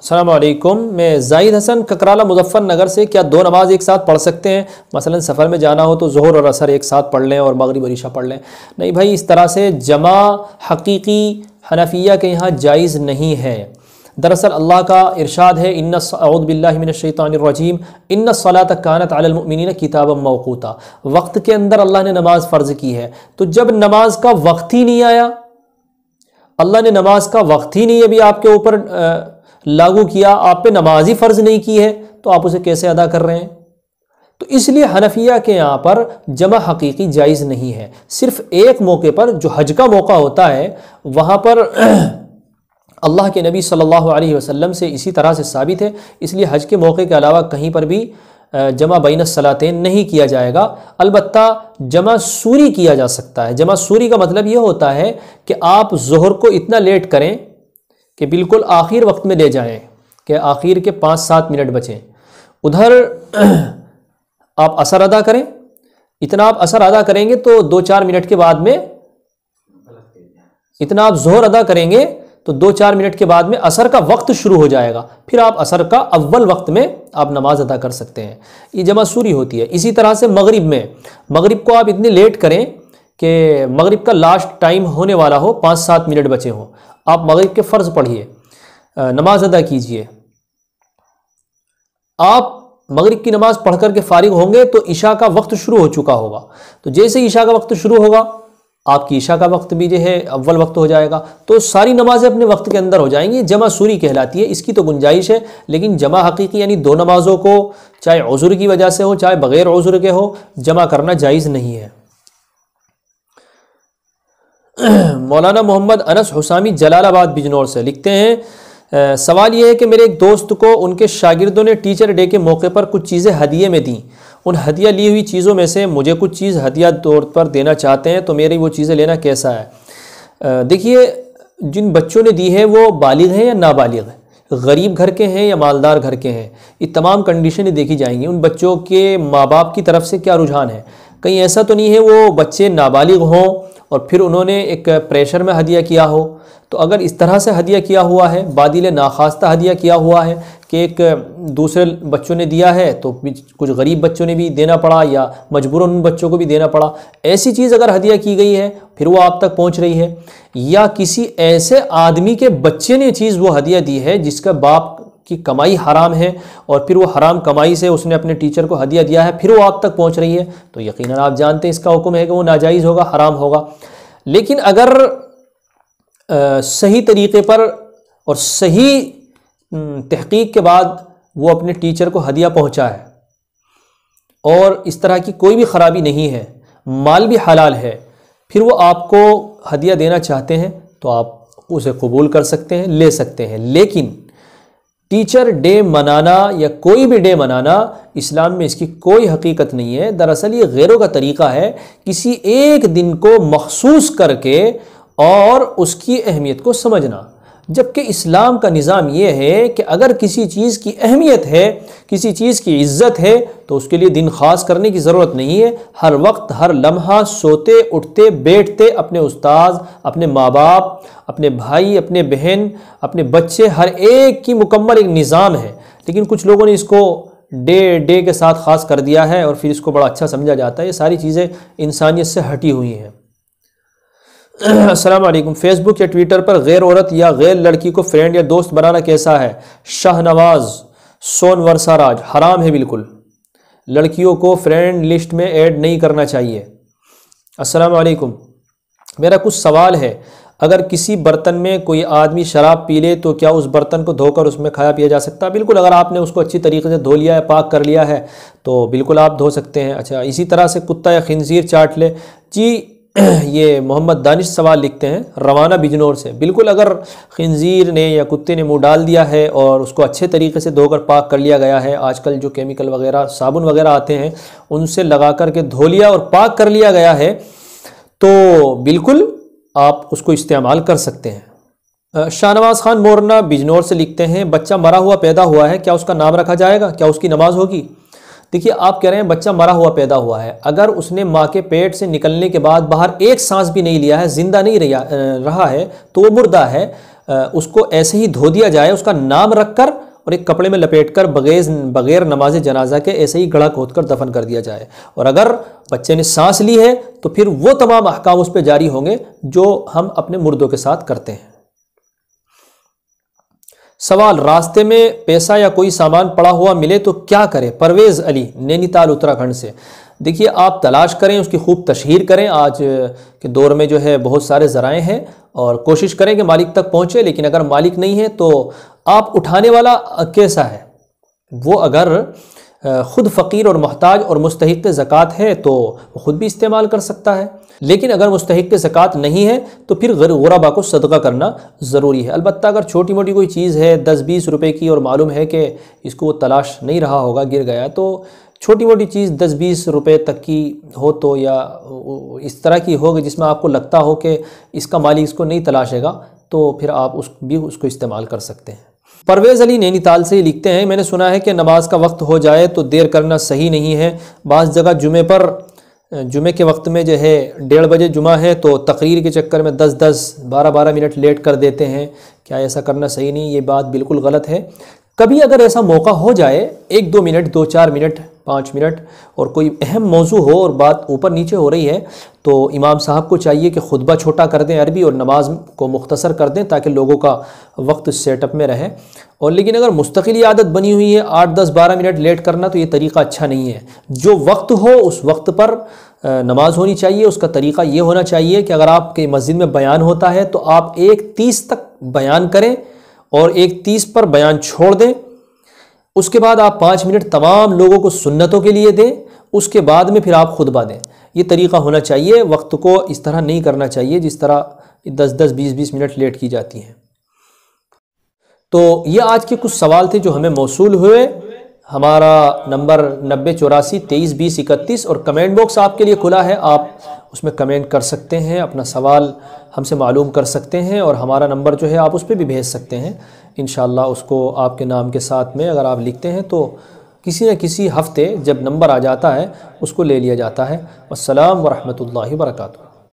अस्सलाम वालेकुम। मैं ज़ाहिद हसन ककराला मुज़फ़्फ़रनगर से, क्या दो नमाज एक साथ पढ़ सकते हैं? मसलन सफ़र में जाना हो तो ज़ोहर और असर एक साथ पढ़ लें और मगरिब और इशा पढ़ लें। नहीं भाई, इस तरह से जमा हकीकी हनफिया के यहाँ जायज़ नहीं है। दरअसल अल्लाह का इरशाद है, अऊज़ु बिल्लाहि मिनश शैतानिर रजीम, इन्नस्सलात कानत अलल मुमिनीन किताबम मौक़ूता। वक्त के अंदर अल्लाह ने नमाज फ़र्ज़ की है, तो जब नमाज का वक्त ही नहीं आया, अल्लाह ने नमाज का वक्त ही नहीं अभी आपके ऊपर लागू किया, आप पे नमाज ही फ़र्ज़ नहीं की है, तो आप उसे कैसे अदा कर रहे हैं? तो इसलिए हनफिया के यहाँ पर जमा हकीकी जायज़ नहीं है। सिर्फ़ एक मौके पर, जो हज का मौका होता है, वहाँ पर अल्लाह के नबी सल्लल्लाहु अलैहि वसल्लम से इसी तरह से साबित है, इसलिए हज के मौके के अलावा कहीं पर भी जमा बैन सलातैन नहीं किया जाएगा। अलबत्ता जमा सूरी किया जा सकता है। जमा सूरी का मतलब यह होता है कि आप ज़ोहर को इतना लेट करें कि बिल्कुल आखिर वक्त में ले जाएं, कि आखिर के 5-7 मिनट बचें, उधर आप असर अदा करें। इतना आप असर अदा करेंगे तो 2-4 मिनट के बाद में, इतना आप ज़ोहर अदा करेंगे तो 2-4 मिनट के बाद में असर का वक्त शुरू हो जाएगा, फिर आप असर का अव्वल वक्त में आप नमाज अदा कर सकते हैं। ये जमा सूरी होती है। इसी तरह से मगरिब में, मगरिब को आप इतने लेट करें कि मगरिब का लास्ट टाइम होने वाला हो, 5-7 मिनट बचे हों, आप मगरिब के फ़र्ज़ पढ़िए, नमाज अदा कीजिए। आप मगरिब की नमाज़ पढ़ कर के फ़ारिग होंगे तो ईशा का वक्त शुरू हो चुका होगा। तो जैसे ईशा का वक्त शुरू होगा, आपकी ईशा का वक्त भी जो है अव्वल वक्त हो जाएगा, तो सारी नमाज़ें अपने वक्त के अंदर हो जाएंगी। जमा सूरी कहलाती है, इसकी तो गुंजाइश है। लेकिन जमा हकीकी यानी दो नमाज़ों को चाहे उज़्र की वजह से हो चाहे बग़ैर उज़्र के हो, जमा करना जायज़ नहीं है। मौलाना मोहम्मद अनस हुसामी जलालाबाद बिजनौर से लिखते हैं, सवाल यह है कि मेरे एक दोस्त को उनके शागिर्दों ने टीचर डे के मौके पर कुछ चीज़ें हदिये में दी। उन हदिया ली हुई चीज़ों में से मुझे कुछ चीज़ हदिया तौर पर देना चाहते हैं, तो मेरी वो चीज़ें लेना कैसा है? देखिए, जिन बच्चों ने दी है वो बालिग हैं या नाबालिग हैं, गरीब घर के हैं या मालदार घर के हैं, ये तमाम कंडीशनें देखी जाएंगी। उन बच्चों के माँ बाप की तरफ से क्या रुझान है। कहीं ऐसा तो नहीं है वो बच्चे नाबालिग हों और फिर उन्होंने एक प्रेशर में हदिया किया हो। तो अगर इस तरह से हदिया किया हुआ है, बादिल नाखास्ता हदिया किया हुआ है कि एक दूसरे बच्चों ने दिया है तो कुछ गरीब बच्चों ने भी देना पड़ा या मजबूरन उन बच्चों को भी देना पड़ा, ऐसी चीज़ अगर हदिया की गई है फिर वो आप तक पहुंच रही है, या किसी ऐसे आदमी के बच्चे ने चीज़ वो हदिया दी है जिसका बाप की कमाई हराम है और फिर वो हराम कमाई से उसने अपने टीचर को हदिया दिया है, फिर वो आप तक पहुंच रही है, तो यकीनन आप जानते हैं इसका हुक्म है कि वो नाजायज़ होगा, हराम होगा। लेकिन अगर सही तरीक़े पर और सही तहक़ीक़ के बाद वो अपने टीचर को हदिया पहुंचा है और इस तरह की कोई भी ख़राबी नहीं है, माल भी हलाल है, फिर वो आपको हदिया देना चाहते हैं तो आप उसे कबूल कर सकते हैं, ले सकते हैं। लेकिन टीचर डे मनाना या कोई भी डे मनाना, इस्लाम में इसकी कोई हकीकत नहीं है। दरअसल ये गैरों का तरीक़ा है, किसी एक दिन को मखसूस करके और उसकी अहमियत को समझना। जबकि इस्लाम का निज़ाम ये है कि अगर किसी चीज़ की अहमियत है, किसी चीज़ की इज़्ज़त है, तो उसके लिए दिन ख़ास करने की ज़रूरत नहीं है। हर वक्त हर लम्हा सोते उठते बैठते अपने उस्ताद, अपने माँ बाप, अपने भाई, अपने बहन, अपने बच्चे, हर एक की मुकम्मल एक निज़ाम है। लेकिन कुछ लोगों ने इसको डे के साथ ख़ास कर दिया है और फिर इसको बड़ा अच्छा समझा जाता है। ये सारी चीज़ें इंसानियत से हटी हुई हैं। अस्सलाम वालेकुम। फेसबुक या ट्विटर पर गैर औरत या गैर लड़की को फ्रेंड या दोस्त बनाना कैसा है? शाहनवाज सोनवर सराज, हराम है बिल्कुल। लड़कियों को फ्रेंड लिस्ट में ऐड नहीं करना चाहिए। अस्सलाम वालेकुम। मेरा कुछ सवाल है, अगर किसी बर्तन में कोई आदमी शराब पी ले तो क्या उस बर्तन को धोकर उसमें खाया पिया जा सकता है? बिल्कुल, अगर आपने उसको अच्छी तरीके से धो लिया है, पाक कर लिया है, तो बिल्कुल आप धो सकते हैं। अच्छा, इसी तरह से कुत्ता या खिंजीर चाट ले जी, ये मोहम्मद दानिश सवाल लिखते हैं रवाना बिजनौर से। बिल्कुल, अगर खिंजीर ने या कुत्ते ने मुंह डाल दिया है और उसको अच्छे तरीके से धोकर पाक कर लिया गया है, आजकल जो केमिकल वगैरह साबुन वगैरह आते हैं उनसे लगा करके धो लिया और पाक कर लिया गया है, तो बिल्कुल आप उसको इस्तेमाल कर सकते हैं। शाहनवाज खान मोरना बिजनौर से लिखते हैं, बच्चा मरा हुआ पैदा हुआ है, क्या उसका नाम रखा जाएगा? क्या उसकी नमाज होगी? देखिए, आप कह रहे हैं बच्चा मरा हुआ पैदा हुआ है, अगर उसने माँ के पेट से निकलने के बाद बाहर एक सांस भी नहीं लिया है, जिंदा नहीं रहा है, तो वो मुर्दा है। उसको ऐसे ही धो दिया जाए, उसका नाम रखकर और एक कपड़े में लपेटकर बगैर नमाज जनाजा के ऐसे ही गड़ा खोदकर दफन कर दिया जाए। और अगर बच्चे ने सांस ली है तो फिर वो तमाम अहकाम उस पर जारी होंगे जो हम अपने मुर्दों के साथ करते हैं। सवाल, रास्ते में पैसा या कोई सामान पड़ा हुआ मिले तो क्या करें? परवेज़ अली, नैनीताल उत्तराखंड से। देखिए, आप तलाश करें, उसकी खूब तशहीर करें। आज के दौर में जो है बहुत सारे ज़राए हैं और कोशिश करें कि मालिक तक पहुँचे। लेकिन अगर मालिक नहीं है तो आप उठाने वाला कैसा है, वो अगर ख़ुद फ़कीर और मोहताज और मुस्तहिक़ ज़कात है तो वो ख़ुद भी इस्तेमाल कर सकता है। लेकिन अगर मुस्तहिक़ ज़कात नहीं है तो फिर गुरबा को सदका करना ज़रूरी है। अलबत्ता अगर छोटी मोटी कोई चीज़ है 10-20 रुपए की और मालूम है कि इसको वो तलाश नहीं रहा होगा, गिर गया, तो छोटी मोटी चीज़ 10-20 रुपए तक की हो तो, या इस तरह की हो जिसमें आपको लगता हो कि इसका मालिक इसको नहीं तलाशेगा, तो फिर आप उसको इस्तेमाल कर सकते हैं। परवेज़ अली नैनीताल से लिखते हैं, मैंने सुना है कि नमाज का वक्त हो जाए तो देर करना सही नहीं है। बाज़ जगह जुमे के वक्त में जो है 1:30 बजे जुमा है तो तकरीर के चक्कर में 10-10, 12-12 मिनट लेट कर देते हैं। क्या ऐसा करना सही नहीं? ये बात बिल्कुल गलत है। कभी अगर ऐसा मौका हो जाए 1-2 मिनट, 2-4 मिनट, 5 मिनट और कोई अहम मौजू हो और बात ऊपर नीचे हो रही है तो इमाम साहब को चाहिए कि खुतबा छोटा कर दें अरबी और नमाज को मुख्तसर कर दें ताकि लोगों का वक्त सेटअप में रहे। और लेकिन अगर मुस्तकिल आदत बनी हुई है 8-10-12 मिनट लेट करना तो ये तरीक़ा अच्छा नहीं है। जो वक्त हो उस वक्त पर नमाज होनी चाहिए। उसका तरीक़ा ये होना चाहिए कि अगर आपके मस्जिद में बयान होता है तो आप 1:30 तक बयान करें और 1:30 पर बयान छोड़ दें। उसके बाद आप 5 मिनट तमाम लोगों को सुन्नतों के लिए दें। उसके बाद में फिर आप खुतबा दें। ये तरीक़ा होना चाहिए। वक्त को इस तरह नहीं करना चाहिए जिस तरह 10-10, 20-20 मिनट लेट की जाती हैं। तो ये आज के कुछ सवाल थे जो हमें मौसूल हुए। हमारा नंबर 9084232031 और कमेंट बॉक्स आपके लिए खुला है। आप उसमें कमेंट कर सकते हैं, अपना सवाल हमसे मालूम कर सकते हैं और हमारा नंबर जो है आप उस पर भी भेज सकते हैं। इंशाअल्लाह उसको आपके नाम के साथ में अगर आप लिखते हैं तो किसी न किसी हफ्ते जब नंबर आ जाता है उसको ले लिया जाता है। अस्सलाम व रहमतुल्लाहि व बरकातुहू।